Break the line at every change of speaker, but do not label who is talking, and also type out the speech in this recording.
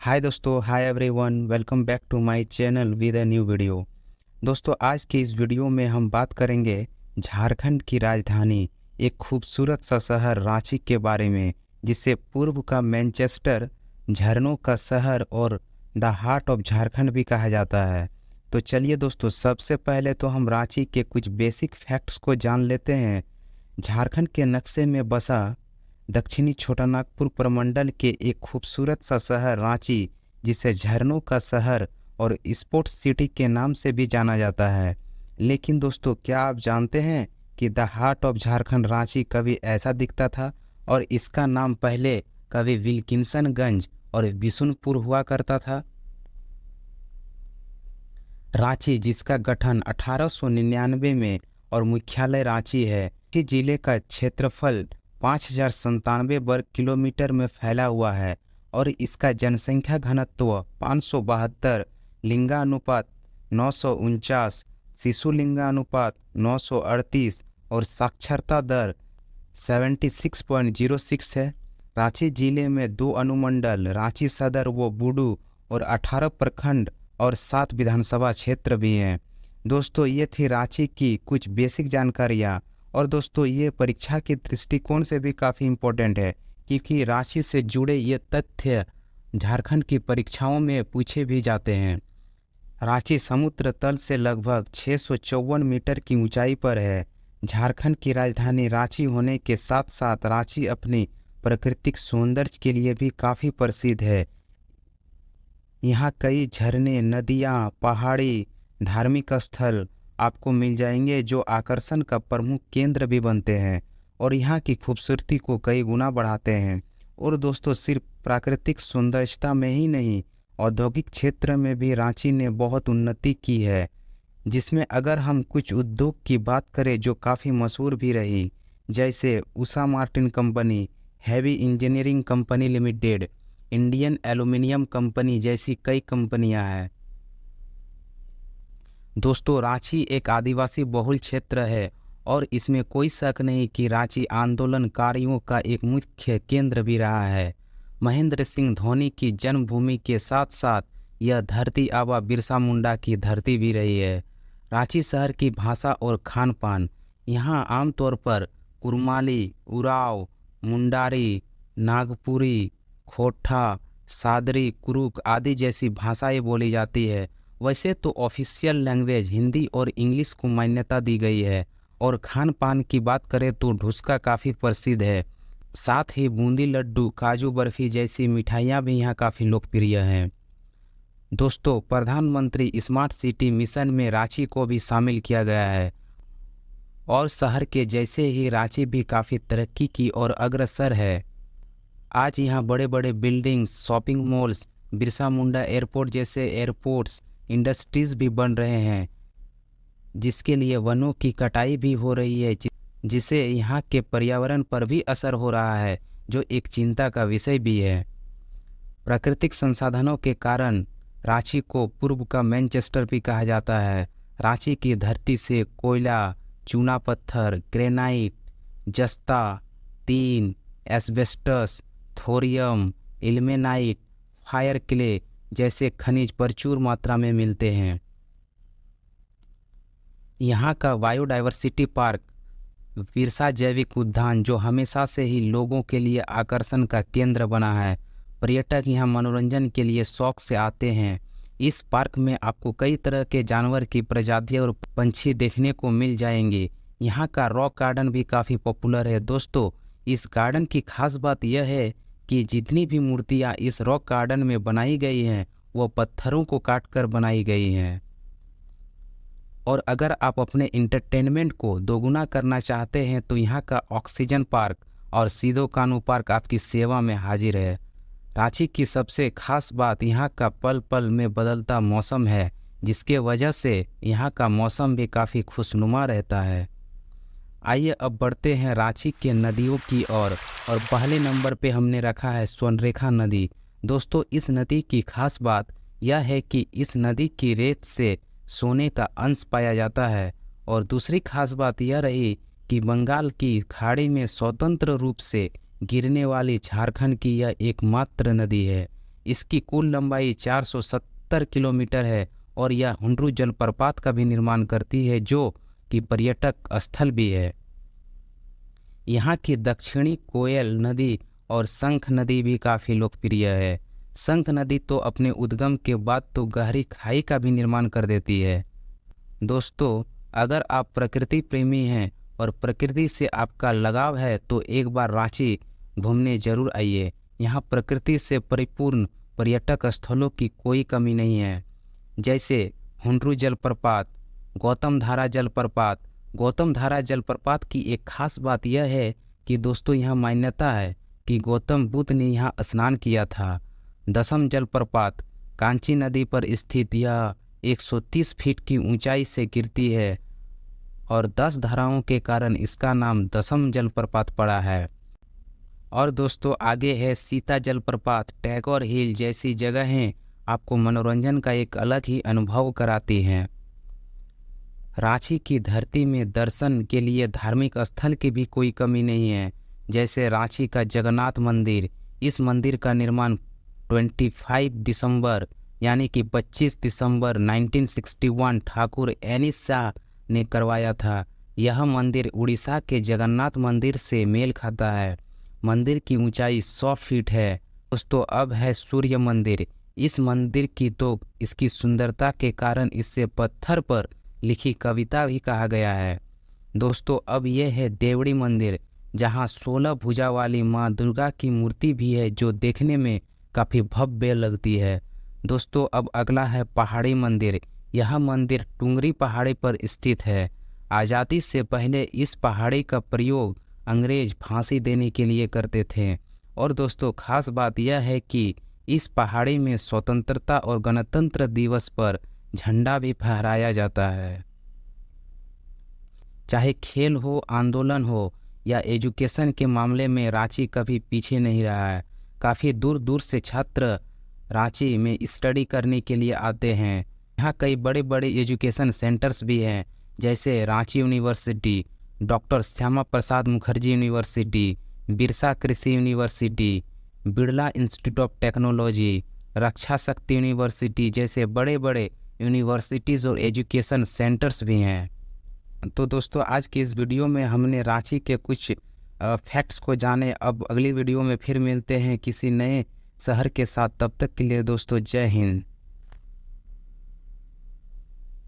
हाय दोस्तों, hi everyone, welcome back to my channel with a new video. दोस्तों, आज की इस वीडियो में हम बात करेंगे झारखंड की राजधानी, एक खूबसूरत सा शहर रांची के बारे में, जिसे पूर्व का मैनचेस्टर, झरनों का शहर और द हार्ट ऑफ झारखंड भी कहा जाता है। तो चलिए दोस्तों, सबसे पहले तो हम रांची के कुछ बेसिक फैक्ट्स को जान लेते हैं। झारखंड के नक्शे में बसा दक्षिणी छोटानागपुर प्रमंडल के एक खूबसूरत सा शहर रांची, जिसे झरनों का शहर और स्पोर्ट्स सिटी के नाम से भी जाना जाता है। लेकिन दोस्तों, क्या आप जानते हैं कि the heart of Jharkhand Ranchi कभी ऐसा दिखता था और इसका नाम पहले कभी विल्किंसनगंज और बिशुनपुर हुआ करता था। रांची, जिसका गठन 1899 में और मुख्यालय रांची है, इस जिले का क्षेत्रफल 5097 वर्ग किलोमीटर में फैला हुआ है और इसका जनसंख्या घनत्व 572, लिंगानुपात 949, शिशु लिंगानुपात 938 और साक्षरता दर 76.06 है। रांची जिले में 2 अनुमंडल, रांची सदर व बूडू, और 18 प्रखंड और 7 विधानसभा क्षेत्र भी हैं। दोस्तों, ये थी रांची की कुछ बेसिक जानकारियाँ। और दोस्तों, ये परीक्षा के दृष्टिकोण से भी काफ़ी इम्पोर्टेंट है, क्योंकि रांची से जुड़े ये तथ्य झारखंड की परीक्षाओं में पूछे भी जाते हैं। रांची समुद्र तल से लगभग 654 मीटर की ऊंचाई पर है। झारखंड की राजधानी रांची होने के साथ साथ रांची अपनी प्राकृतिक सौंदर्य के लिए भी काफ़ी प्रसिद्ध है। यहाँ कई झरने, नदियाँ, पहाड़ी, धार्मिक स्थल आपको मिल जाएंगे, जो आकर्षण का प्रमुख केंद्र भी बनते हैं और यहाँ की खूबसूरती को कई गुना बढ़ाते हैं। और दोस्तों, सिर्फ प्राकृतिक सौंदर्यता में ही नहीं, औद्योगिक क्षेत्र में भी रांची ने बहुत उन्नति की है, जिसमें अगर हम कुछ उद्योग की बात करें जो काफ़ी मशहूर भी रही, जैसे Usha Martin company, heavy engineering company limited, Indian aluminium company जैसी कई कंपनियां हैं। दोस्तों, रांची एक आदिवासी बहुल क्षेत्र है और इसमें कोई शक नहीं कि रांची आंदोलनकारियों का एक मुख्य केंद्र भी रहा है। महेंद्र सिंह धोनी की जन्मभूमि के साथ साथ यह धरती आबा बिरसा मुंडा की धरती भी रही है। रांची शहर की भाषा और खान पान, यहाँ आमतौर पर कुरमाली, उराव, मुंडारी, नागपुरी, खोटा, सादरी, कुरुक आदि जैसी भाषाएं बोली जाती है। वैसे तो ऑफिशियल लैंग्वेज हिंदी और इंग्लिश को मान्यता दी गई है। और खान पान की बात करें तो ढुसका काफ़ी प्रसिद्ध है। साथ ही बूंदी लड्डू, काजू बर्फी जैसी मिठाइयाँ भी यहाँ काफ़ी लोकप्रिय हैं। दोस्तों, प्रधानमंत्री स्मार्ट सिटी मिशन में रांची को भी शामिल किया गया है और शहर के जैसे ही रांची भी काफ़ी तरक्की की और अग्रसर है। आज यहाँ बड़े बड़े buildings, shopping malls, Birsa Munda airport जैसे एयरपोर्ट्स, इंडस्ट्रीज भी बन रहे हैं, जिसके लिए वनों की कटाई भी हो रही है, जिससे यहाँ के पर्यावरण पर भी असर हो रहा है, जो एक चिंता का विषय भी है। प्राकृतिक संसाधनों के कारण रांची को पूर्व का मैनचेस्टर भी कहा जाता है। रांची की धरती से कोयला, चूना पत्थर, ग्रेनाइट, जस्ता, tin, asbestos, thorium, ilmenite, fire clay जैसे खनिज प्रचुर मात्रा में मिलते हैं। यहाँ का बायोडायवर्सिटी पार्क, बिरसा जैविक उद्यान, जो हमेशा से ही लोगों के लिए आकर्षण का केंद्र बना है। पर्यटक यहाँ मनोरंजन के लिए शौक से आते हैं। इस पार्क में आपको कई तरह के जानवर की प्रजातियाँ और पंछी देखने को मिल जाएंगे। यहाँ का रॉक गार्डन भी काफ़ी पॉपुलर है। दोस्तों, इस गार्डन की खास बात यह है कि जितनी भी मूर्तियाँ इस रॉक गार्डन में बनाई गई हैं, वो पत्थरों को काटकर बनाई गई हैं। और अगर आप अपने इंटरटेनमेंट को दोगुना करना चाहते हैं तो यहाँ का ऑक्सीजन पार्क और सीधो कानू पार्क आपकी सेवा में हाजिर है। रांची की सबसे खास बात यहाँ का पल पल में बदलता मौसम है, जिसके वजह से यहाँ का मौसम भी काफ़ी खुशनुमा रहता है। आइए अब बढ़ते हैं रांची के नदियों की ओर और पहले नंबर पे हमने रखा है स्वर्णरेखा नदी। दोस्तों, इस नदी की खास बात यह है कि इस नदी की रेत से सोने का अंश पाया जाता है। और दूसरी खास बात यह रही कि बंगाल की खाड़ी में स्वतंत्र रूप से गिरने वाली झारखंड की यह एकमात्र नदी है। इसकी कुल लंबाई 470 किलोमीटर है और यह हुंड्रू जलप्रपात का भी निर्माण करती है, जो कि पर्यटक स्थल भी है। यहाँ की दक्षिणी कोयल नदी और शंख नदी भी काफ़ी लोकप्रिय है। शंख नदी तो अपने उद्गम के बाद तो गहरी खाई का भी निर्माण कर देती है। दोस्तों, अगर आप प्रकृति प्रेमी हैं और प्रकृति से आपका लगाव है तो एक बार रांची घूमने जरूर आइए। यहाँ प्रकृति से परिपूर्ण पर्यटक स्थलों की कोई कमी नहीं है, जैसे हुंड्रू जलप्रपात, गौतम धारा जलप्रपात। गौतम धारा जलप्रपात की एक खास बात यह है कि दोस्तों यहाँ मान्यता है कि गौतम बुद्ध ने यहाँ स्नान किया था। दसम जलप्रपात कांची नदी पर स्थित, यह 130 फीट की ऊंचाई से गिरती है और 10 धाराओं के कारण इसका नाम दसम जलप्रपात पड़ा है। और दोस्तों आगे है सीता जलप्रपात। टैगोर हिल जैसी जगहें आपको मनोरंजन का एक अलग ही अनुभव कराती हैं। रांची की धरती में दर्शन के लिए धार्मिक स्थल की भी कोई कमी नहीं है, जैसे रांची का जगन्नाथ मंदिर। इस मंदिर का निर्माण 25 दिसंबर यानी कि 25 दिसंबर 1961 ठाकुर एनिस शाह ने करवाया था। यह मंदिर उड़ीसा के जगन्नाथ मंदिर से मेल खाता है। मंदिर की ऊंचाई 100 फीट है। दोस्तों अब है सूर्य मंदिर। इस मंदिर की तो इसकी सुंदरता के कारण इसे पत्थर पर लिखी कविता भी कहा गया है। दोस्तों अब यह है देवड़ी मंदिर, जहां 16 भुजा वाली माँ दुर्गा की मूर्ति भी है, जो देखने में काफ़ी भव्य लगती है। दोस्तों अब अगला है पहाड़ी मंदिर। यह मंदिर टुंगरी पहाड़ी पर स्थित है। आज़ादी से पहले इस पहाड़ी का प्रयोग अंग्रेज फांसी देने के लिए करते थे। और दोस्तों खास बात यह है कि इस पहाड़ी में स्वतंत्रता और गणतंत्र दिवस पर झंडा भी फहराया जाता है। चाहे खेल हो, आंदोलन हो या एजुकेशन के मामले में रांची कभी पीछे नहीं रहा है। काफ़ी दूर दूर से छात्र रांची में स्टडी करने के लिए आते हैं। यहाँ कई बड़े बड़े एजुकेशन सेंटर्स भी हैं, जैसे Ranchi university, doctor Shyama Prasad Mukherjee university, Birsa Krishi university, Birla institute of technology, Raksha Shakti university जैसे बड़े बड़े यूनिवर्सिटीज़ और एजुकेशन सेंटर्स भी हैं। तो दोस्तों आज की इस वीडियो में हमने रांची के कुछ फैक्ट्स को जाने। अब अगली वीडियो में फिर मिलते हैं किसी नए शहर के साथ। तब तक के लिए दोस्तों जय हिंद।